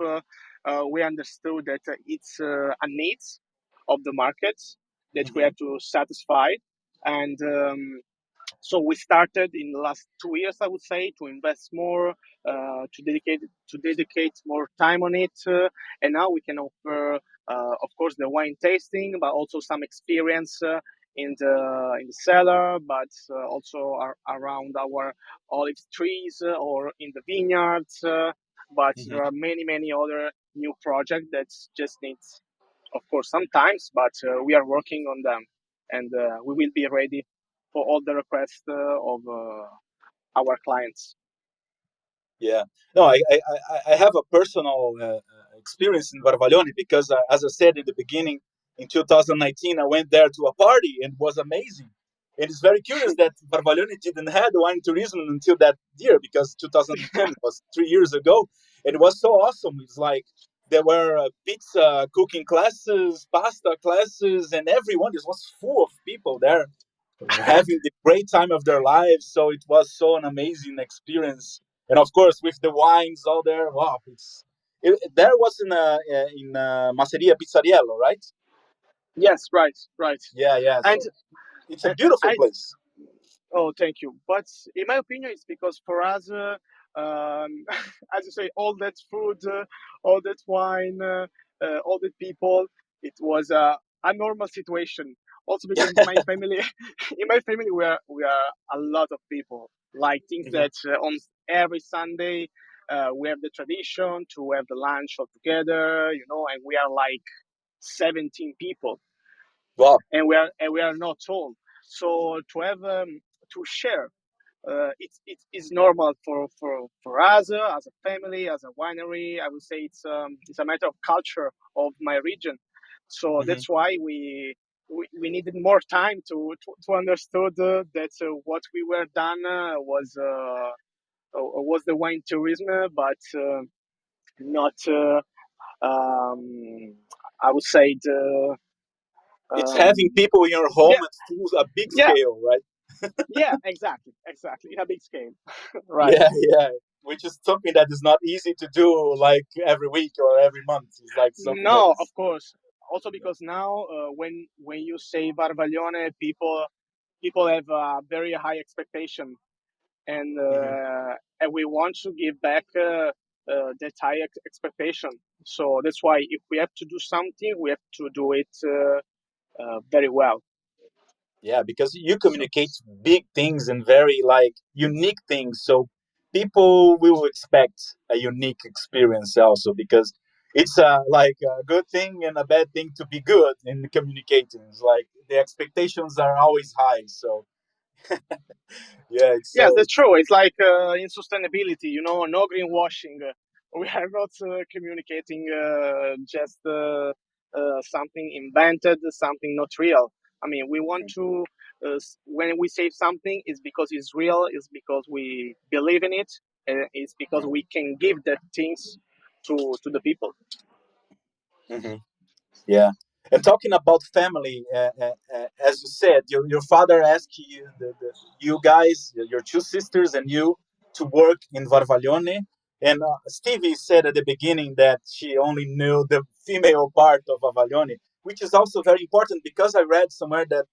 we understood that it's a need of the market that we Hmm. have to satisfy. And so we started in the last 2 years, I would say, to invest more, to dedicate more time on it, and now we can offer, of course, the wine tasting, but also some experience in the cellar, but also around our olive trees or in the vineyards. But there Hmm. are many other new projects that just need, of course, sometimes, but we are working on them, and we will be ready for all the requests of our clients. Yeah. No, I have a personal experience in Varvaglione because, as I said in the beginning, in 2019, I went there to a party and it was amazing. And it's very curious that Varvaglione didn't have wine tourism until that year because 2010 was 3 years ago. And it was so awesome. It's like there were pizza cooking classes, pasta classes, and everyone. It was full of people there having the great time of their lives. So it was so an amazing experience, and of course with the wines all there. Wow, there was in Masseria Pizzariello, right? Yes, right, right. Yeah, yeah. And, So it's a and beautiful I place. Oh, thank you. But in my opinion, it's because for us, as you say, all that food, all that wine, all that people, it was a normal situation. Also because in my family, in my family, we are a lot of people. Like think Mhm. that on every Sunday, we have the tradition to have the lunch all together, and we are like 17 people, Wow. and we are not all. So to have to share it's normal for us as a family, as a winery. I would say it's a matter of culture of my region. So Hmm. that's why we needed more time to understood that what we were done was the wine tourism, but not I would say the It's having people in your home yeah, at full a big yeah, scale, right? yeah, exactly in a big scale. Right. Yeah, yeah. Which is something that is not easy to do like every week or every month. It's like something that No, of is. course. Also because now, when you say Varvaglione, people have a very high expectation, and Mhm. we want to give back that high expectation. So that's why if we have to do something, we have to do it very well. Yeah, because you So communicate big things and very like unique things, so people will expect a unique experience also because it's like a good thing and a bad thing to be good in communicating. It's like the expectations are always high. So yeah, it's yes, so. that's true. It's like in sustainability, no greenwashing. We are not communicating just something invented, something not real. I mean, we want to when we say something, it's because it's real, it's because we believe in it, and it's because we can give the things to the people. Hmm. Yeah. And talking about family, as you said, your father asked you, you guys, your two sisters and you, to work in Varvaglione. And Stevie said at the beginning that she only knew the female part of Varvaglione, which is also very important because I read somewhere that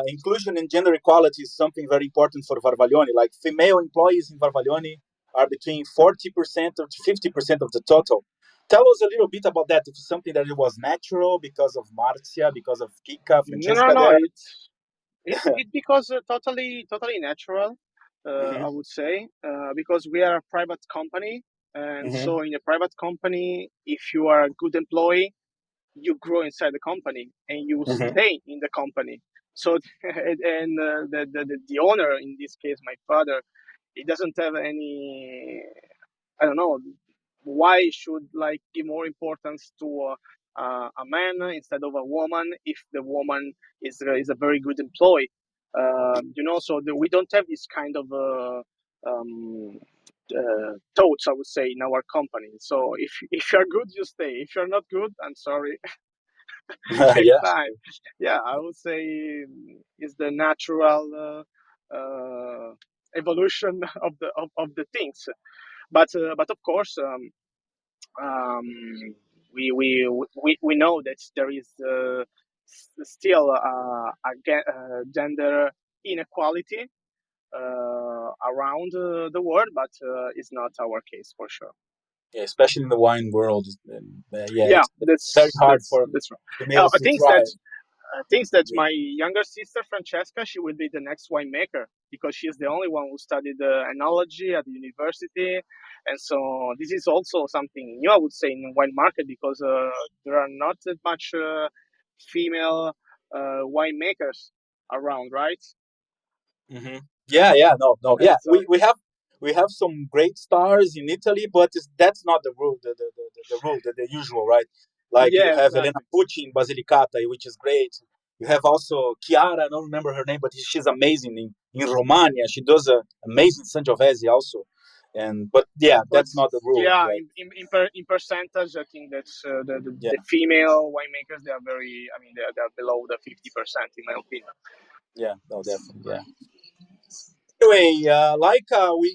inclusion and gender equality is something very important for Varvaglione. Like female employees in Varvaglione are between 40% or 50% of the total. Tell us a little bit about that. If it's something that it was natural because of Marzia, because of Kika, No, Francesca no, there. it because totally natural. Hmm. I would say because we are a private company, and Hmm. so in a private company, if you are a good employee, you grow inside the company and you Hmm. stay in the company. So and the owner, in this case my father, he doesn't have any, I don't know, why should like give more importance to a man instead of a woman if the woman is a very good employee. So we don't have this kind of um, thoughts, I would say, in our company. So if you're good, you stay. If you're not good, I'm sorry, it's Yeah. time. Yeah, I would say is the natural evolution of the things. But of course, um, we know that there is still gender inequality around the world, but it's not our case for sure. Yeah, especially in the wine world. Yeah, Yeah, it's very hard for that's right. females I to think that thrive. thinks that Yeah. my younger sister Francesca, she will be the next winemaker because she's the only one who studied enology at the university, and so this is also something new, I would say, in the wine market because there are not that much female winemakers around, right? Hmm. Yeah, yeah, no, no, And yeah. so We have some great stars in Italy, but that's not the rule, the rule, the usual, right? Like you yeah, have Elena exactly. Pucci in Basilicata, which is great. You have also Chiara, I don't remember her name, but she's amazing in Romagna. She does a amazing Sangiovese also, and but yeah, But that's not the rule, yeah, right? in percentage, I think that Yeah, the female winemakers, they are very, I mean, they're below the 50% in my opinion. yeah, no, definitely, yeah. Anyway,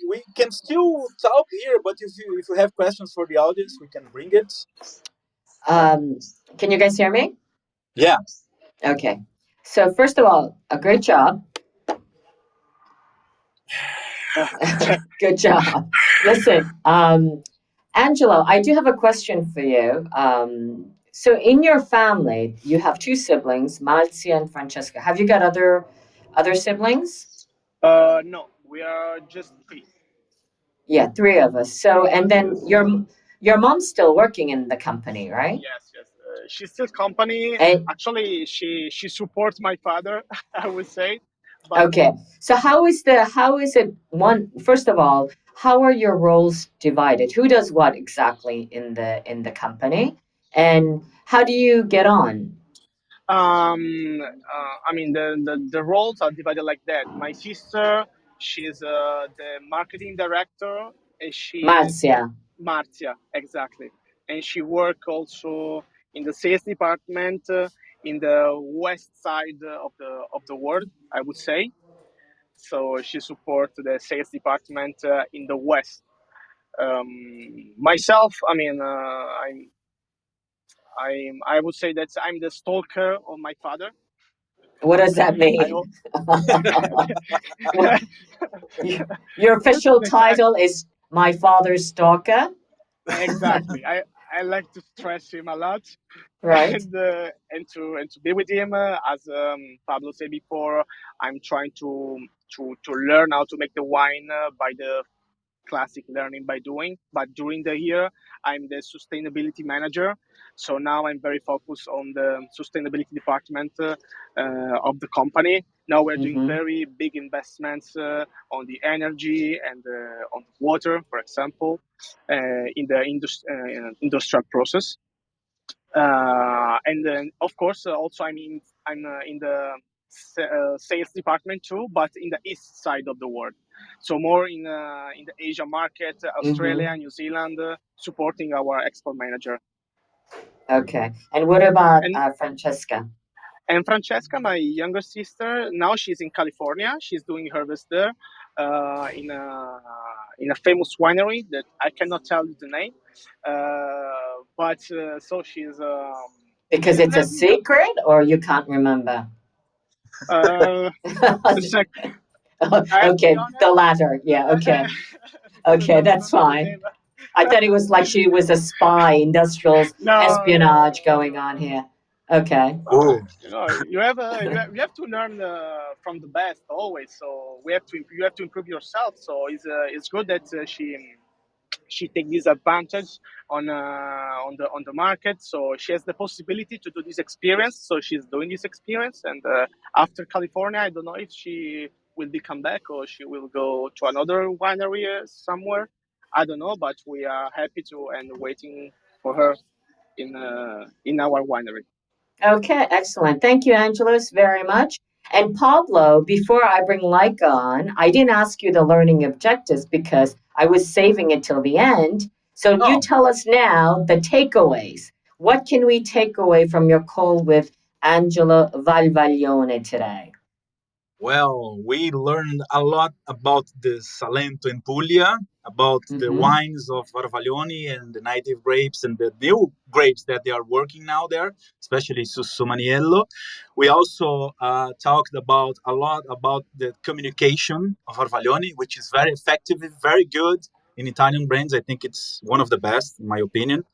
we can still talk here, but if you have questions for the audience, we can bring it. Uh, Um, can you guys hear me? yeah. Okay. So first of all, a great job. Good job. Listen, Angelo, I do have a question for you. So in your family, you have two siblings, Marzia and Francesca. Have you got other siblings? No, we are just three. Yeah, three of us. So and then Yes, your mom's still working in the company, right? yes. She's still company. And Actually, she supports my father, I would say, but okay. So how is it one first of all, how are your roles divided? Who does what exactly in the company? And how do you get on? I mean the roles are divided like that. My sister, she's the marketing director, and she Marzia. Marzia, exactly, and she work also in the sales department in the west side of the world, I would say. So she supports the sales department in the west. Myself, I mean, I would say that I'm the stalker of my father. What does that I mean? al- What, your official That's title is my father's stalker, exactly. I like to stress him a lot, right? and to be with him as Pablo said before. I'm trying to learn how to make the wine by the classic learning by doing. But during the year, I'm the sustainability manager. So now I'm very focused on the sustainability department of the company. Now we're doing Mm-hmm. very big investments on the energy and on water, for example, in the industrial process. And then, of course, also I'm in the sales department too, but in the east side of the world. So more in the Asia market, Australia, New Zealand, supporting our export manager. Okay. And what about And Francesca? And Francesca, my younger sister, now she's in California. She's doing harvest there in a famous winery that I cannot tell you the name. But so Because she's it's a living. secret, or you can't remember? The sec- I have to be Okay, honest. the latter. Yeah. Okay. Because Okay, I that's don't know the fine. name. I thought it was like she was a spy, industrial No, espionage no, going on here. Okay. Oh, you have to learn from the best always. So you have to improve yourself. So it's good that she takes this advantage on the market. So she has the possibility to do this experience. So she's doing this experience, and after California, I don't know if she will be come back or she will go to another winery somewhere. I don't know, but we are happy to and waiting for her in our winery. Okay, excellent. Thank you, Angelos, very much. And Pablo, before I bring Leica on, I didn't ask you the learning objectives because I was saving it till the end. So you oh, tell us now the takeaways. What can we take away from your call with Angelo Varvaglione today? well, we learned a lot about the Salento and Puglia, about the Mm-hmm. wines of Varvaglione and the native grapes and the new grapes that they are working now there, especially Sussumaniello. We also talked about a lot about the communication of Varvaglione, which is very effective, very good in Italian brands. I think it's one of the best, in my opinion.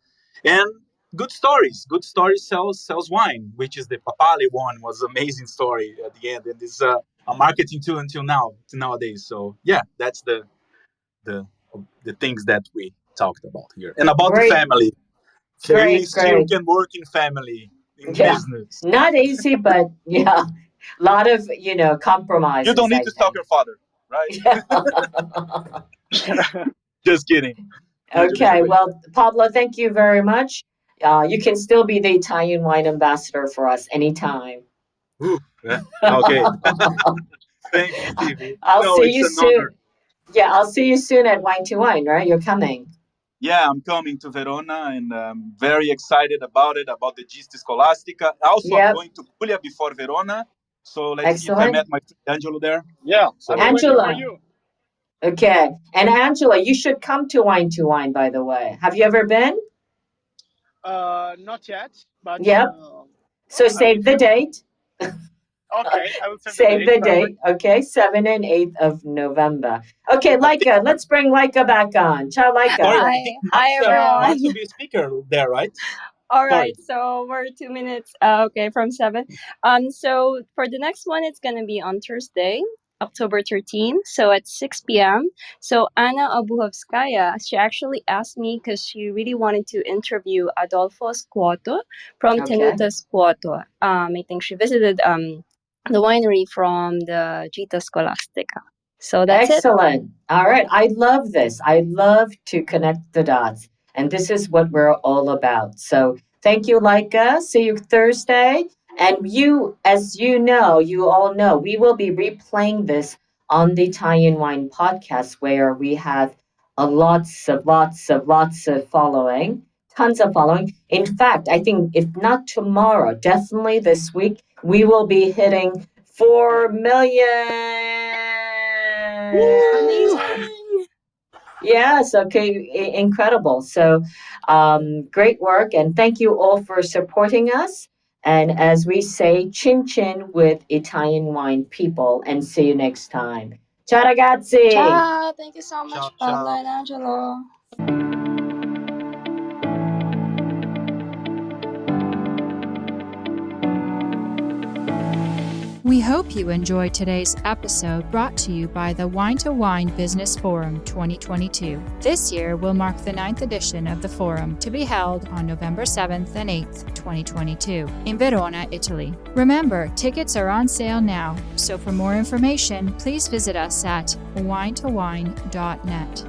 And good stories. Good stories sells wine, which is the Papale one was an amazing story at the end, and it's a marketing tool until now, to nowadays. So yeah, that's the the things that we talked about here, and about the Great, family. We great, still great. can work in family in Yeah, business. not easy, but yeah, a lot of, You don't compromises, need I to stalk think. your father, right? Yeah. Just kidding. Okay, well, Pablo, thank you very much. You can still be the Italian wine ambassador for us anytime. Ooh, yeah. Okay. Thank you, Stevie. I'll No, see it's you an honor. soon. Yeah, I'll see you soon at Wine to Wine, right? You're coming. Yeah, I'm coming to Verona and I'm very excited about it, about the Gista Scholastica. Also, I'm Yep, going to Puglia before Verona. So let's see if I met excellent. my friend Angelo there. Yeah, I'll be So, waiting for Angela, you. okay. And Angela, you should come to Wine, by the way. Have you ever been? Not yet, but Yep. So I will save the save. date. Okay, I will save the Save date. the Perfect. date. Okay, 7th and 8th of November. Okay, I think, Leica, let's bring Leica back on. Ciao, Leica. sorry, I Hi, think hi Ciao. Max will everyone. be a speaker there, right? All Sorry. right, so we're 2 minutes. Okay, from 7. So for the next one, it's gonna be on Thursday, October 13th. So at 6 p.m. So Anna Obuhovskaya, she actually asked me because she really wanted to interview Adolfo Squato from Okay. Tenuta Squato. I think she visited the winery from the Gita Scholastica. So that's it. Excellent. All right. I love this. I love to connect the dots. And this is what we're all about. So thank you, Leica. See you Thursday. And as you all know, we will be replaying this on the Italian Wine Podcast, where we have lots of following, tons of following. In fact, I think if not tomorrow, definitely this week, we will be hitting 4 million. Amazing. Yes, okay, incredible. So, great work, and thank you all for supporting us. And as we say, chin chin with Italian wine people, and see you next time. Ciao, ragazzi. Ciao. Thank you so Ciao, much, Pablo ciao. and Angelo. We hope you enjoyed today's episode brought to you by the Wine to Wine Business Forum 2022. This year will mark the 9th edition of the forum to be held on November 7th and 8th, 2022 in Verona, Italy. Remember, tickets are on sale now, so for more information, please visit us at winetowine.net.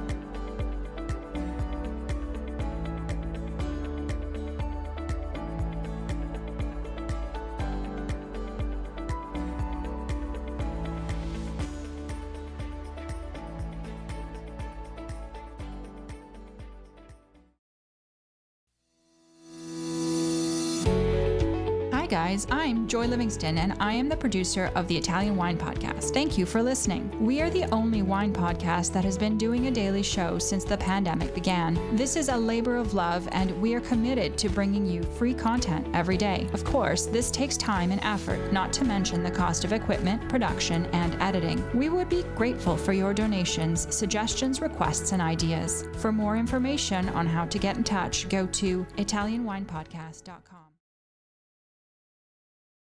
guys, I'm Joy Livingston, and I am the producer of the Italian Wine Podcast. Thank you for listening. We are the only wine podcast that has been doing a daily show since the pandemic began. This is a labor of love, and we are committed to bringing you free content every day. Of course, this takes time and effort, not to mention the cost of equipment, production, and editing. We would be grateful for your donations, suggestions, requests, and ideas. For more information on how to get in touch, go to ItalianWinePodcast.com.